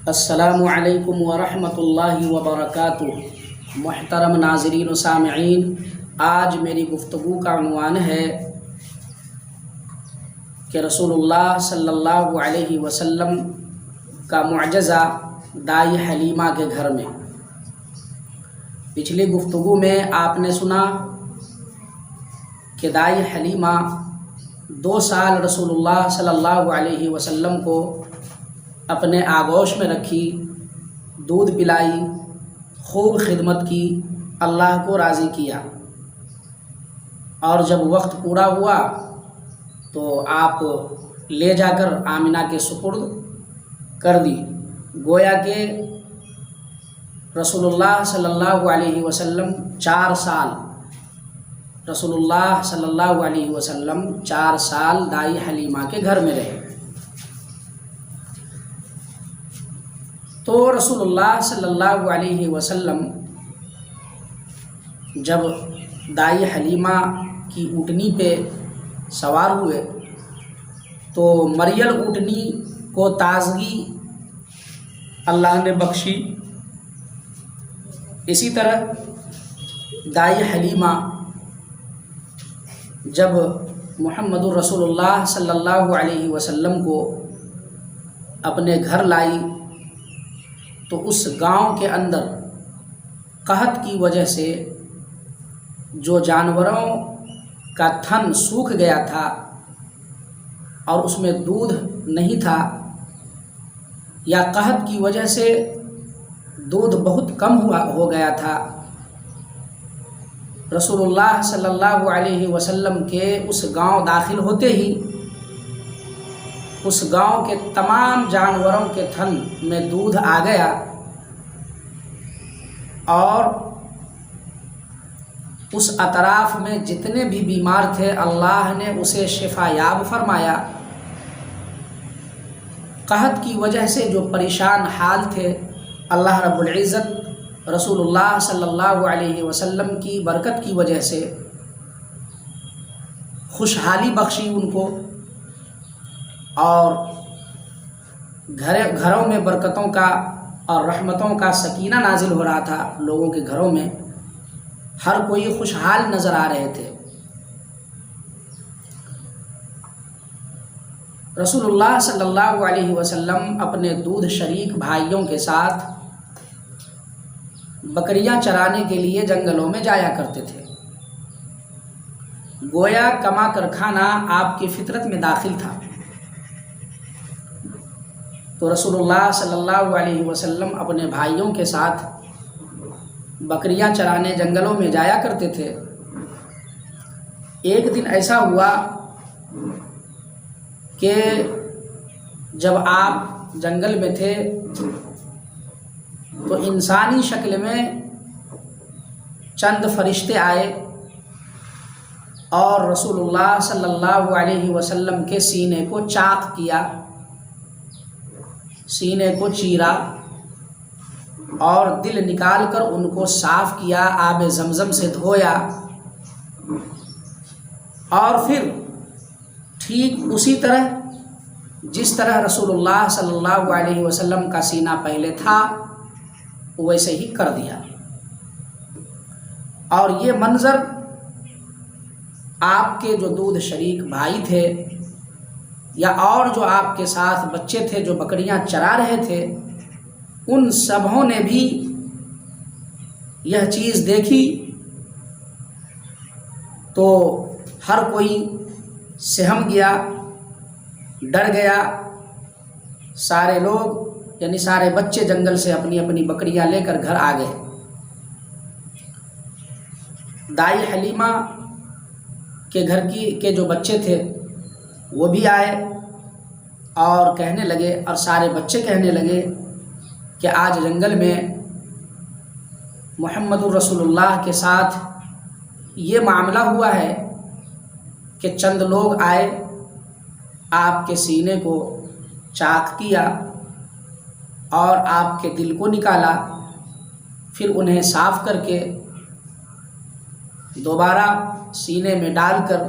السلام علیکم ورحمۃ اللہ وبرکاتہ۔ محترم ناظرین و سامعین، آج میری گفتگو کا عنوان ہے کہ رسول اللہ صلی اللہ علیہ وسلم کا معجزہ دائی حلیمہ کے گھر میں۔ پچھلی گفتگو میں آپ نے سنا کہ دائی حلیمہ 2 سال رسول اللہ صلی اللہ علیہ وسلم کو اپنے آغوش میں رکھی، دودھ پلائی، خوب خدمت کی، اللہ کو راضی کیا، اور جب وقت پورا ہوا تو آپ لے جا کر آمنہ کے سپرد کر دی۔ گویا کہ رسول اللہ صلی اللہ علیہ وسلم 4 سال رسول اللہ صلی اللہ علیہ وسلم 4 سال دائی حلیمہ کے گھر میں رہے۔ تو رسول اللہ صلی اللہ علیہ وسلم جب دائی حلیمہ کی اونٹنی پہ سوار ہوئے تو مریل اونٹنی کو تازگی اللہ نے بخشی۔ اسی طرح دائی حلیمہ جب محمد الرسول اللہ صلی اللہ علیہ وسلم کو اپنے گھر لائی تو اس گاؤں کے اندر قحط کی وجہ سے جو جانوروں کا تھن سوکھ گیا تھا اور اس میں دودھ نہیں تھا، یا قحط کی وجہ سے دودھ بہت کم ہو گیا تھا، رسول اللہ صلی اللہ علیہ وسلم کے اس گاؤں داخل ہوتے ہی اس گاؤں کے تمام جانوروں کے تھن میں دودھ آ گیا، اور اس اطراف میں جتنے بھی بیمار تھے اللہ نے اسے شفا یاب فرمایا۔ قحط کی وجہ سے جو پریشان حال تھے، اللہ رب العزت رسول اللہ صلی اللہ علیہ وسلم کی برکت کی وجہ سے خوشحالی بخشی ان کو، اور گھروں میں برکتوں کا اور رحمتوں کا سکینہ نازل ہو رہا تھا۔ لوگوں کے گھروں میں ہر کوئی خوشحال نظر آ رہے تھے۔ رسول اللہ صلی اللہ علیہ وسلم اپنے دودھ شریک بھائیوں کے ساتھ بکریاں چرانے کے لیے جنگلوں میں جایا کرتے تھے۔ گویا کما کر کھانا آپ کی فطرت میں داخل تھا۔ تو رسول اللہ صلی اللہ علیہ وسلم اپنے بھائیوں کے ساتھ بکریاں چرانے جنگلوں میں جایا کرتے تھے۔ ایک دن ایسا ہوا کہ جب آپ جنگل میں تھے تو انسانی شکل میں چند فرشتے آئے اور رسول اللہ صلی اللہ علیہ وسلم کے سینے کو چاک کیا، سینے کو چیرا، اور دل نکال کر ان کو صاف کیا، آب زمزم سے دھویا، اور پھر ٹھیک اسی طرح جس طرح رسول اللہ صلی اللہ علیہ وسلم کا سینہ پہلے تھا ویسے ہی کر دیا۔ اور یہ منظر آپ کے جو دودھ شریک بھائی تھے یا اور جو آپ کے ساتھ بچے تھے جو بکریاں چرا رہے تھے، ان سبھوں نے بھی یہ چیز دیکھی تو ہر کوئی سہم گیا، ڈر گیا۔ سارے لوگ یعنی سارے بچے جنگل سے اپنی اپنی بکریاں لے کر گھر آ گئے۔ دائی حلیمہ کے گھر کے جو بچے تھے وہ بھی آئے اور کہنے لگے، اور سارے بچے کہنے لگے کہ آج جنگل میں محمد الرسول اللہ کے ساتھ یہ معاملہ ہوا ہے کہ چند لوگ آئے، آپ کے سینے کو چاک کیا اور آپ کے دل کو نکالا، پھر انہیں صاف کر کے دوبارہ سینے میں ڈال کر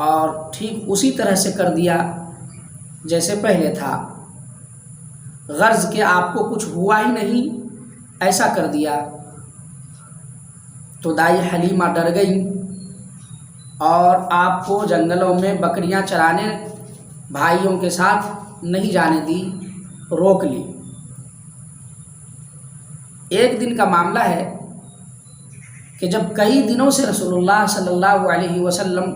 اور ٹھیک اسی طرح سے کر دیا جیسے پہلے تھا۔ غرض کہ آپ کو کچھ ہوا ہی نہیں، ایسا کر دیا۔ تو دائی حلیمہ ڈر گئی اور آپ کو جنگلوں میں بکریاں چرانے بھائیوں کے ساتھ نہیں جانے دی، روک لی۔ ایک دن کا معاملہ ہے کہ جب کئی دنوں سے رسول اللہ صلی اللہ علیہ وسلم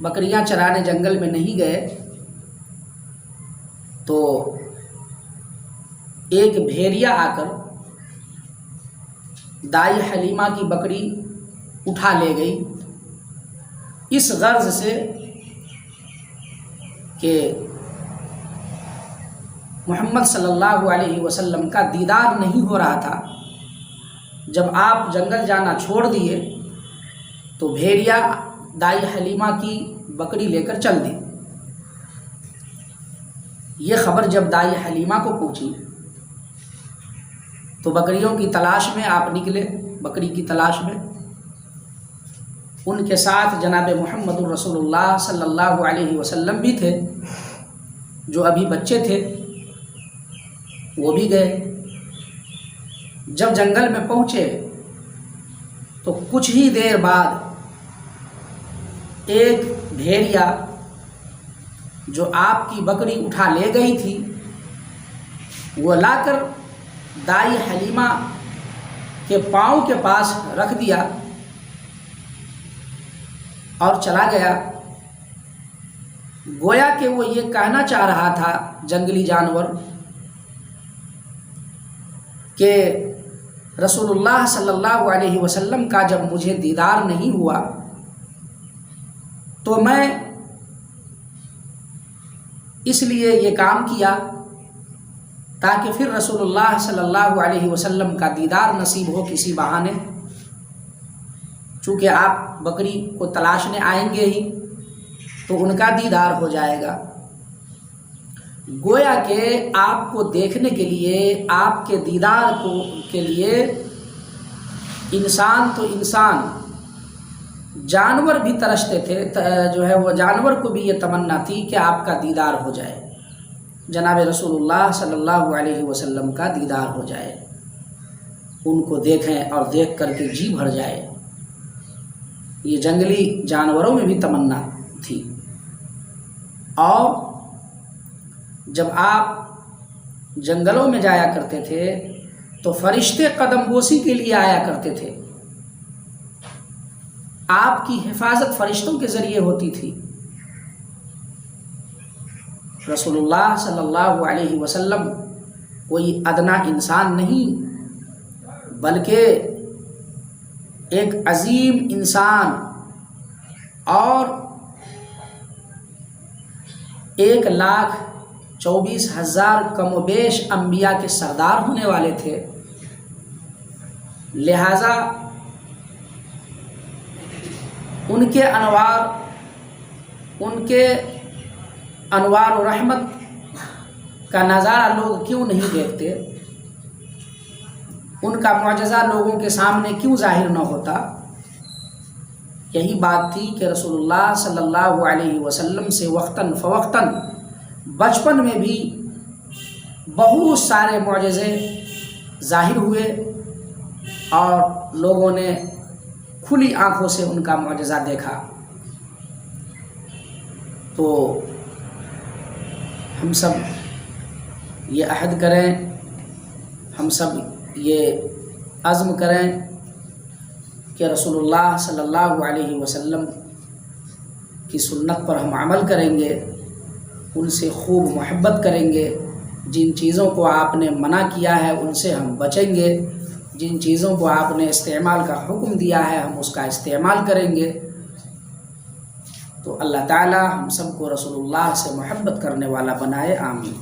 بکریاں چرانے جنگل میں نہیں گئے، تو ایک بھیڑیا آ کر دائی حلیمہ کی بکری اٹھا لے گئی، اس غرض سے کہ محمد صلی اللہ علیہ وسلم کا دیدار نہیں ہو رہا تھا۔ جب آپ جنگل جانا چھوڑ دیے تو بھیڑیا دائی حلیمہ کی بکری لے کر چل دی۔ یہ خبر جب دائی حلیمہ کو پہنچی تو بکریوں کی تلاش میں آپ نکلے، بکری کی تلاش میں۔ ان کے ساتھ جناب محمد الرسول اللہ صلی اللہ علیہ وسلم بھی تھے، جو ابھی بچے تھے وہ بھی گئے۔ جب جنگل میں پہنچے تو کچھ ہی دیر بعد ایک بھیڑیا جو آپ کی بکری اٹھا لے گئی تھی وہ لا کر دائی حلیمہ کے پاؤں کے پاس رکھ دیا اور چلا گیا۔ گویا کہ وہ یہ کہنا چاہ رہا تھا جنگلی جانور کہ رسول اللہ صلی اللہ علیہ وسلم کا جب مجھے دیدار نہیں ہوا تو میں اس لیے یہ کام کیا تاکہ پھر رسول اللہ صلی اللہ علیہ وسلم کا دیدار نصیب ہو کسی بہانے، چونکہ آپ بکری کو تلاشنے آئیں گے ہی تو ان کا دیدار ہو جائے گا۔ گویا کہ آپ کو دیکھنے کے لیے، آپ کے دیدار کے لیے انسان تو انسان، جانور بھی ترستے تھے، جو ہے وہ جانور کو بھی یہ تمنا تھی کہ آپ کا دیدار ہو جائے، جناب رسول اللہ صلی اللہ علیہ وسلم کا دیدار ہو جائے، ان کو دیکھیں اور دیکھ کر کے جی بھر جائے۔ یہ جنگلی جانوروں میں بھی تمنا تھی۔ اور جب آپ جنگلوں میں جایا کرتے تھے تو فرشتے قدم بوسی کے لیے آیا کرتے تھے، آپ کی حفاظت فرشتوں کے ذریعے ہوتی تھی۔ رسول اللہ صلی اللہ علیہ وسلم کوئی ادنا انسان نہیں، بلکہ ایک عظیم انسان اور 1,24,000 کم و بیش انبیاء کے سردار ہونے والے تھے، لہذا ان کے انوار و رحمت کا نظارہ لوگ کیوں نہیں دیکھتے، ان کا معجزہ لوگوں کے سامنے کیوں ظاہر نہ ہوتا؟ یہی بات تھی کہ رسول اللہ صلی اللہ علیہ وسلم سے وقتاً فوقتاً بچپن میں بھی بہت سارے معجزے ظاہر ہوئے اور لوگوں نے کھلی آنکھوں سے ان کا معجزہ دیکھا۔ تو ہم سب یہ عہد کریں، ہم سب یہ عزم کریں کہ رسول اللہ صلی اللہ علیہ وسلم کی سنت پر ہم عمل کریں گے، ان سے خوب محبت کریں گے، جن چیزوں کو آپ نے منع کیا ہے ان سے ہم بچیں گے، جن چیزوں کو آپ نے استعمال کا حکم دیا ہے ہم اس کا استعمال کریں گے۔ تو اللہ تعالی ہم سب کو رسول اللہ سے محبت کرنے والا بنائے، آمین۔